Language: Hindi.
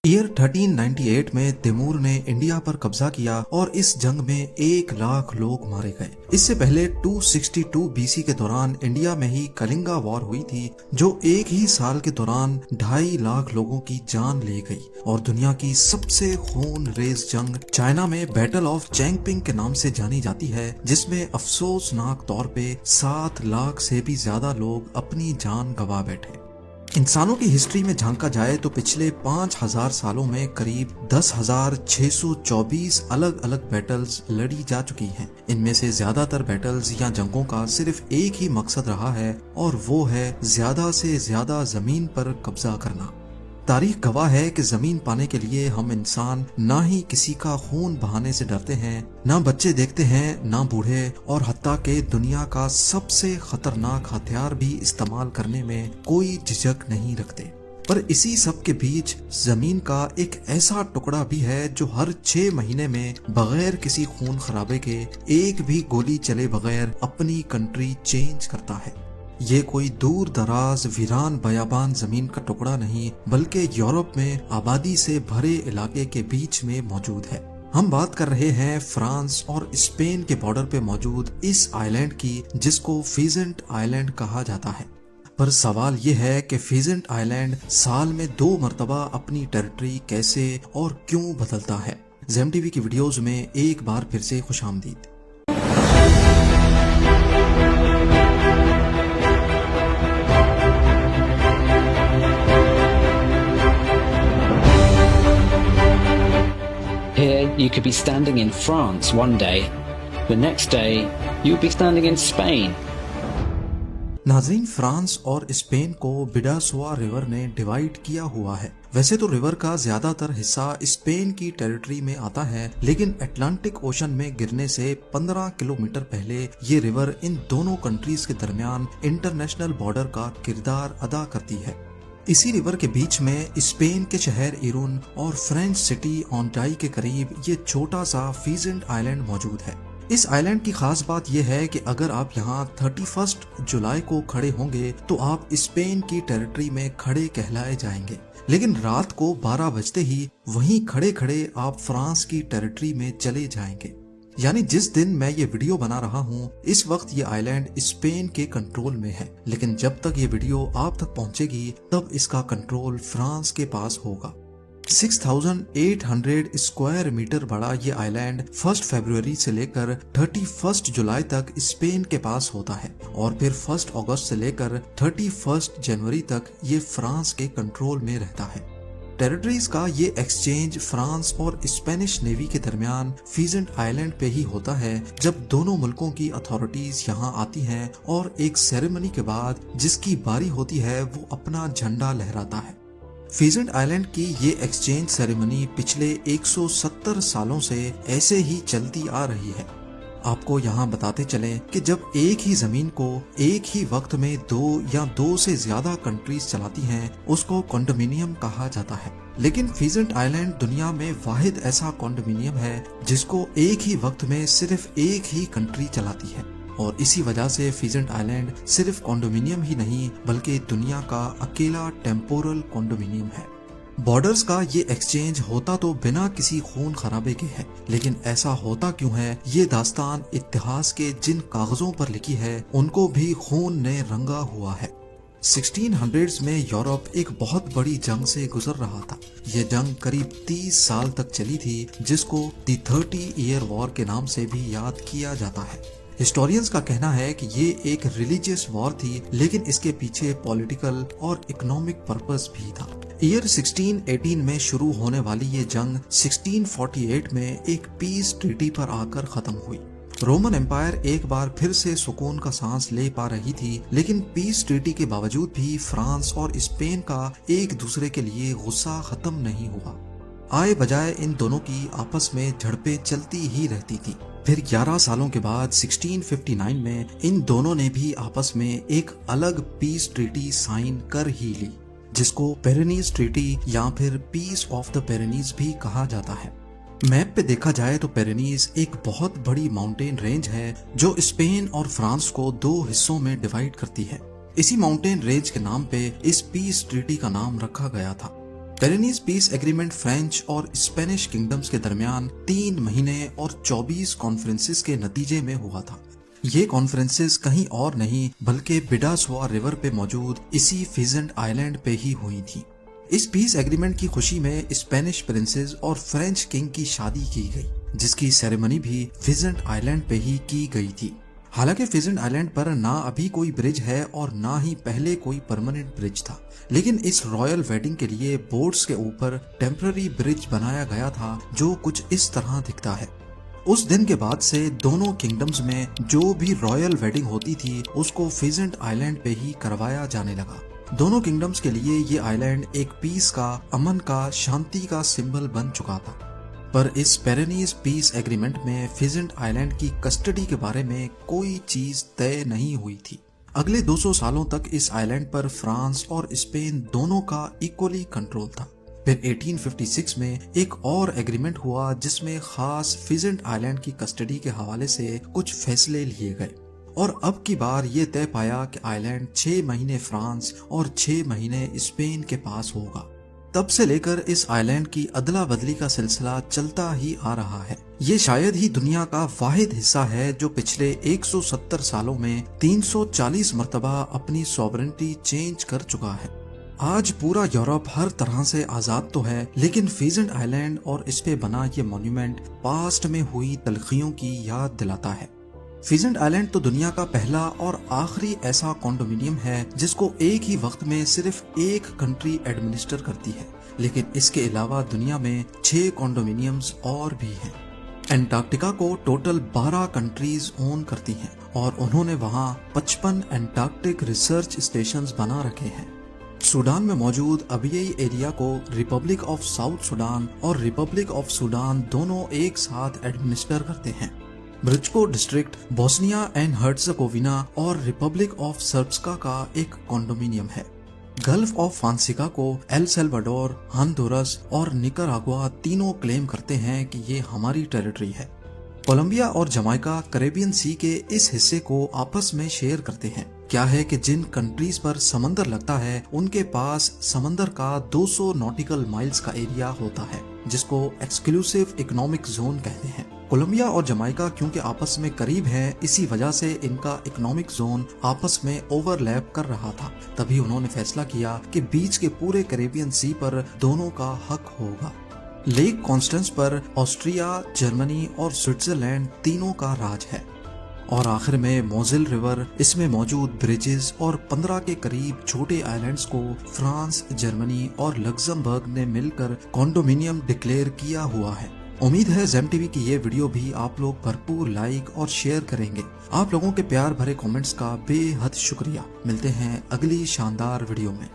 ईयर 1398 में तैमूर ने इंडिया पर कब्जा किया और इस जंग में 1 लाख लोग मारे गए। इससे पहले 262 बीसी के दौरान इंडिया में ही कलिंगा वॉर हुई थी, जो एक ही साल के दौरान 2.5 लाख लोगों की जान ले गई। और दुनिया की सबसे खूनरेज जंग चाइना में बैटल ऑफ चैंगपिंग के नाम से जानी जाती है, जिसमें अफसोसनाक तौर पे 7 लाख से भी ज्यादा लोग अपनी जान गंवा बैठे। इंसानों की हिस्ट्री में झांका जाए तो पिछले 5000 सालों में करीब 10,624 अलग अलग बैटल्स लड़ी जा चुकी हैं। इनमें से ज्यादातर बैटल्स या जंगों का सिर्फ एक ही मकसद रहा है, और वो है ज्यादा से ज्यादा जमीन पर कब्जा करना। तारीख गवाह है कि जमीन पाने के लिए हम इंसान ना ही किसी का खून बहाने से डरते हैं, ना बच्चे देखते हैं, ना बूढ़े, और हत्ता के दुनिया का सबसे खतरनाक हथियार भी इस्तेमाल करने में कोई झिझक नहीं रखते। पर इसी सब के बीच जमीन का एक ऐसा टुकड़ा भी है जो हर 6 महीने में बगैर किसी खून खराबे के, एक भी गोली चले बगैर अपनी कंट्री चेंज करता है। ये कोई दूर दराज वीरान बयाबान जमीन का टुकड़ा नहीं, बल्कि यूरोप में आबादी से भरे इलाके के बीच में मौजूद है। हम बात कर रहे हैं फ्रांस और स्पेन के बॉर्डर पे मौजूद इस आइलैंड की, जिसको फीजेंट आइलैंड कहा जाता है। पर सवाल ये है कि फीजेंट आइलैंड साल में 2 मरतबा अपनी टेरिटरी कैसे और क्यों बदलता है। ज़ेम टीवी की वीडियोज में एक बार फिर से खुशामदीद। Here you could be standing in France one day, the next day you'll be standing in Spain. नाज़रीन, फ्रांस और स्पेन को बिडासोआ रिवर ने डिवाइड किया हुआ है। वैसे तो रिवर का ज्यादातर हिस्सा स्पेन की टेरिटरी में आता है, लेकिन अटलांटिक ओशन में गिरने से 15 किलोमीटर पहले ये रिवर इन दोनों कंट्रीज के दरमियान इंटरनेशनल बॉर्डर का किरदार अदा करती है। इसी रिवर के बीच में स्पेन के शहर इरुन और फ्रेंच सिटी ऑन्टाई के करीब ये छोटा सा फीजेंट आइलैंड मौजूद है। इस आइलैंड की खास बात यह है कि अगर आप यहाँ 31 जुलाई को खड़े होंगे तो आप स्पेन की टेरिटरी में खड़े कहलाए जाएंगे, लेकिन रात को 12 बजते ही वहीं खड़े खड़े आप फ्रांस की टेरिटरी में चले जाएंगे। यानी जिस दिन मैं ये वीडियो बना रहा हूँ, इस वक्त ये आइलैंड स्पेन के कंट्रोल में है, लेकिन जब तक ये वीडियो आप तक पहुँचेगी तब इसका कंट्रोल फ्रांस के पास होगा। 6,800 स्क्वायर मीटर बड़ा ये आइलैंड 1 फरवरी से लेकर 31 जुलाई तक स्पेन के पास होता है, और फिर 1 अगस्त से लेकर 31 जनवरी तक ये फ्रांस के कंट्रोल में रहता है। टेरिटरीज का ये एक्सचेंज फ्रांस और स्पेनिश नेवी के दरमियान फीजेंट आइलैंड पे ही होता है, जब दोनों मुल्कों की अथॉरिटीज यहाँ आती हैं और एक सेरेमनी के बाद जिसकी बारी होती है वो अपना झंडा लहराता है। फीजेंट आइलैंड की ये एक्सचेंज सेरेमनी पिछले 170 सालों से ऐसे ही चलती आ रही है। आपको यहाँ बताते चलें कि जब एक ही जमीन को एक ही वक्त में 2 या 2 से ज्यादा कंट्रीज चलाती हैं, उसको कॉन्डोमिनियम कहा जाता है। लेकिन फीजेंट आइलैंड दुनिया में वाहिद ऐसा कॉन्डोमिनियम है जिसको एक ही वक्त में सिर्फ एक ही कंट्री चलाती है, और इसी वजह से फीजेंट आइलैंड सिर्फ कॉन्डोमिनियम ही नहीं बल्कि दुनिया का अकेला टेम्पोरल कॉन्डोमिनियम है। बॉर्डर्स का ये एक्सचेंज होता तो बिना किसी खून खराबे के है, लेकिन ऐसा होता क्यों है, ये दास्तान इतिहास के जिन कागजों पर लिखी है उनको भी खून ने रंगा हुआ है। 1600s में यूरोप एक बहुत बड़ी जंग से गुजर रहा था। ये जंग करीब 30 साल तक चली थी, जिसको द 30 ईयर वॉर के नाम से भी याद किया जाता है। हिस्टोरियंस का कहना है कि ये एक रिलीजियस वॉर थी, लेकिन इसके पीछे पॉलिटिकल और इकोनॉमिक पर्पस भी था। ईयर 1618 में शुरू होने वाली ये जंग 1648 में एक पीस ट्रीटी पर आकर खत्म हुई। रोमन एम्पायर एक बार फिर से सुकून का सांस ले पा रही थी, लेकिन पीस ट्रीटी के बावजूद भी फ्रांस और स्पेन का एक दूसरे के लिए गुस्सा खत्म नहीं हुआ। आए बजाय इन दोनों की आपस में झड़पें चलती ही रहती थी। फिर 11 सालों के बाद 1659 में इन दोनों ने भी आपस में एक अलग पीस ट्रीटी साइन कर ही ली, जिसको पेरेनीज ट्रीटी या फिर पीस ऑफ द पेरेनीज भी कहा जाता है। मैप पे देखा जाए तो पेरेनीज एक बहुत बड़ी माउंटेन रेंज है जो स्पेन और फ्रांस को 2 हिस्सों में डिवाइड करती है। इसी माउंटेन रेंज के नाम पे इस पीस ट्रीटी का नाम रखा गया था। पेरेनीज पीस एग्रीमेंट फ्रेंच और स्पेनिश किंगडम्स के दरमियान 3 महीने और 24 कॉन्फ्रेंसेस के नतीजे में हुआ था। ये कॉन्फ्रेंसेस कहीं और नहीं बल्कि बिडासवा रिवर पे मौजूद इसी फिजेंट आइलैंड पे ही हुई थी। इस पीस एग्रीमेंट की खुशी में स्पेनिश प्रिंसेस और फ्रेंच किंग की शादी की गई, जिसकी सेरेमनी भी फिजेंट आइलैंड पे ही की गई थी। हालांकि फिजेंट आइलैंड पर ना अभी कोई ब्रिज है और ना ही पहले कोई परमानेंट ब्रिज था, लेकिन इस रॉयल वेडिंग के लिए बोट्स के ऊपर टेम्पररी ब्रिज बनाया गया था जो कुछ इस तरह दिखता है। उस दिन के बाद से दोनों किंगडम्स में जो भी रॉयल वेडिंग होती थी उसको फिजेंट आइलैंड पे ही करवाया जाने लगा। दोनों किंगडम्स के लिए ये आइलैंड एक पीस का, अमन का, शांति का सिंबल बन चुका था। पर इस पेरेनीज पीस एग्रीमेंट में फिजेंट आइलैंड की कस्टडी के बारे में कोई चीज तय नहीं हुई थी। अगले 200 सालों तक इस आइलैंड पर फ्रांस और स्पेन दोनों का इक्वली कंट्रोल था। फिर 1856 में एक और एग्रीमेंट हुआ जिसमें खास फिजेंट आइलैंड की कस्टडी के हवाले से कुछ फैसले लिए गए और अब की बार ये तय पाया कि आइलैंड 6 महीने फ्रांस और 6 महीने स्पेन के पास होगा। तब से लेकर इस आइलैंड की अदला बदली का सिलसिला चलता ही आ रहा है। ये शायद ही दुनिया का वाहिद हिस्सा है जो पिछले 170 सालों में 340 मर्तबा अपनी सॉवरेनिटी चेंज कर चुका है। आज पूरा यूरोप हर तरह से आजाद तो है, लेकिन फिजेंट आइलैंड और इस पे बना ये मॉन्यूमेंट पास्ट में हुई तलखियों की याद दिलाता है। फिजेंट आइलैंड तो दुनिया का पहला और आखिरी ऐसा कॉन्डोमिनियम है जिसको एक ही वक्त में सिर्फ एक कंट्री एडमिनिस्टर करती है, लेकिन इसके अलावा दुनिया में 6 कॉन्डोमिनियम्स और भी हैं। एंटार्क्टिका को टोटल 12 कंट्रीज ओन करती हैं और उन्होंने वहाँ 55 एंटार्क्टिक रिसर्च स्टेशंस बना रखे हैं। सूडान में मौजूद अबियई एरिया को रिपब्लिक ऑफ साउथ सूडान और रिपब्लिक ऑफ सूडान दोनों एक साथ एडमिनिस्टर करते हैं। ब्रिचको डिस्ट्रिक्ट बोस्निया एंड हर्ट्जगोविना और रिपब्लिक ऑफ सर्ब्सका का एक कॉन्डोमिनियम है। गल्फ ऑफ फांसिका को एल सल्वाडोर, होंडुरास और निकारागुआ तीनों क्लेम करते हैं कि ये हमारी टेरिटरी है। कोलंबिया और जमाइका कैरेबियन सी के इस हिस्से को आपस में शेयर करते हैं। क्या है कि जिन कंट्रीज पर समंदर लगता है उनके पास समंदर का 200 नॉटिकल माइल्स का एरिया होता है, जिसको एक्सक्लूसिव इकोनॉमिक जोन कहते हैं। कोलंबिया और जमाइका क्योंकि आपस में करीब हैं, इसी वजह से इनका इकोनॉमिक जोन आपस में ओवरलैप कर रहा था। तभी उन्होंने फैसला किया कि बीच के पूरे कैरेबियन सी पर दोनों का हक होगा। लेक कॉन्स्टेंस पर ऑस्ट्रिया, जर्मनी और स्विट्जरलैंड तीनों का राज है। और आखिर में मोजिल रिवर, इसमें मौजूद ब्रिजेस और 15 के करीब छोटे आइलैंड्स को फ्रांस, जर्मनी और लग्जमबर्ग ने मिलकर कॉन्डोमिनियम डिक्लेयर किया हुआ है। उम्मीद है जेम टीवी की ये वीडियो भी आप लोग भरपूर लाइक और शेयर करेंगे। आप लोगों के प्यार भरे कमेंट्स का बेहद शुक्रिया। मिलते हैं अगली शानदार वीडियो में।